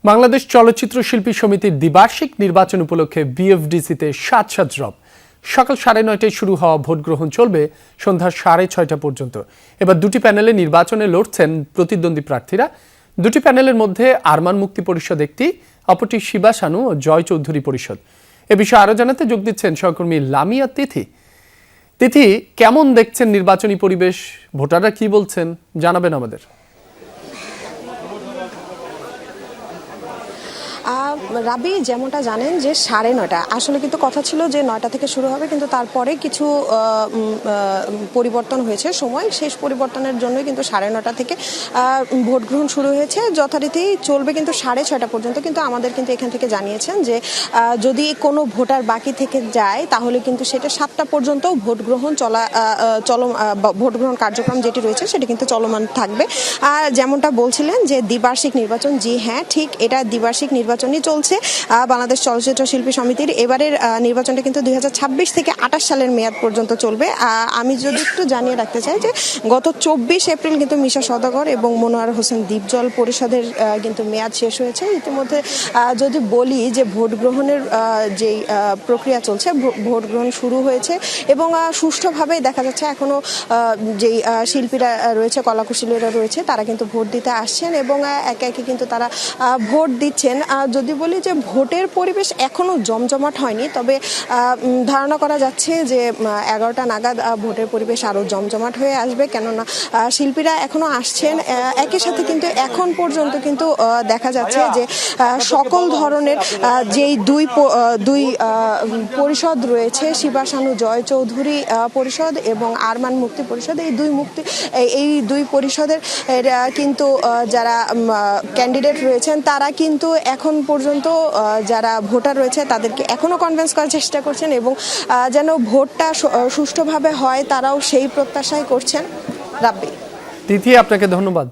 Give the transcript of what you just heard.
বাংলাদেশ চলচ্চিত্র শিল্পী সমিতির দ্বিবার্ষিক নির্বাচন উপলক্ষে বিএফডিসিতে সাত রব সকাল 9:30টায় শুরু হওয়া ভোট গ্রহণ চলবে সন্ধ্যা 6:30 পর্যন্ত। এবার দুটি প্যানেলে নির্বাচনে লড়ছেন প্রতিদ্বন্দ্বী প্রার্থীরা। দুটি প্যানেলের মধ্যে আরমান মুক্তি পরিষদ একটি, অপরটি শিবা শানু ও জয় চৌধুরী পরিষদ। এ বিষয়ে আরো জানাতে যোগ দিচ্ছেন সহকর্মী লামিয়া তিথি। তিথি, কেমন দেখছেন নির্বাচনী পরিবেশ, ভোটাররা কি বলছেন জানাবেন আমাদের। রাবি, যেমনটা জানেন যে 9:30 আসলে কিন্তু কথা ছিল যে 9টা থেকে শুরু হবে, কিন্তু তারপরে কিছু পরিবর্তন হয়েছে সময়, শেষ পরিবর্তনের জন্যই কিন্তু 9:30 থেকে ভোট গ্রহণ শুরু হয়েছে। যথারীতি চলবে কিন্তু 6:30 পর্যন্ত। কিন্তু আমাদের কিন্তু এখান থেকে জানিয়েছেন যে যদি কোনো ভোটার বাকি থেকে যায় তাহলে কিন্তু সেটা 7টা পর্যন্ত ভোট গ্রহণ ভোট গ্রহণ কার্যক্রম যেটি রয়েছে সেটি কিন্তু চলমান থাকবে। আর যেমনটা বলছিলেন যে দ্বিবার্ষিক নির্বাচন, জি হ্যাঁ ঠিক, এটা দ্বিবার্ষিক নির্বাচনই চলছে বাংলাদেশ চলচ্চিত্র শিল্পী সমিতির। এবারের নির্বাচনটা কিন্তু 2026 থেকে 28 সালের মেয়াদ পর্যন্ত চলবে। আমি যদি একটু জানিয়ে রাখতে চাই যে গত 24 এপ্রিল কিন্তু মিশা সওদাগর এবং মনোয়ার হোসেন দ্বীপজল পরিষদের কিন্তু মেয়াদ শেষ হয়েছে। ইতিমধ্যে যদি বলি যে ভোট গ্রহণের যেই প্রক্রিয়া চলছে, ভোট গ্রহণ শুরু হয়েছে এবং সুষ্ঠুভাবে দেখা যাচ্ছে এখনো যেই শিল্পীরা রয়েছে, কলাকুশলীরা রয়েছে, তারা কিন্তু ভোট দিতে আসছেন এবং একে একে কিন্তু তারা ভোট দিচ্ছেন। যদি বলি যে ভোটের পরিবেশ এখনো জমজমাট হয়নি, তবে ধারণা করা যাচ্ছে যে 11টা নাগাদ ভোটের পরিবেশ আরো জমজমাট হয়ে আসবে, কেননা শিল্পীরা এখনো আসছেন। একই সাথে কিন্তু এখন পর্যন্ত কিন্তু দেখা যাচ্ছে যে সকল ধরনের যেই দুই পরিষদ রয়েছে, শিবা শানু জয় চৌধুরী পরিষদ এবং আরমান মুক্তি পরিষদ, এই দুই পরিষদের কিন্তু যারা ক্যান্ডিডেট রয়েছেন তারা কিন্তু এখন পর্যন্ত যারা ভোটার রয়েছে তাদেরকে এখনো কনভিন্স করার চেষ্টা করছেন এবং যেন ভোটটা সুষ্ঠুভাবে হয় তারাও সেই প্রত্যাশাই করছেন। রাব্বি, তিথি, আপনাকে ধন্যবাদ।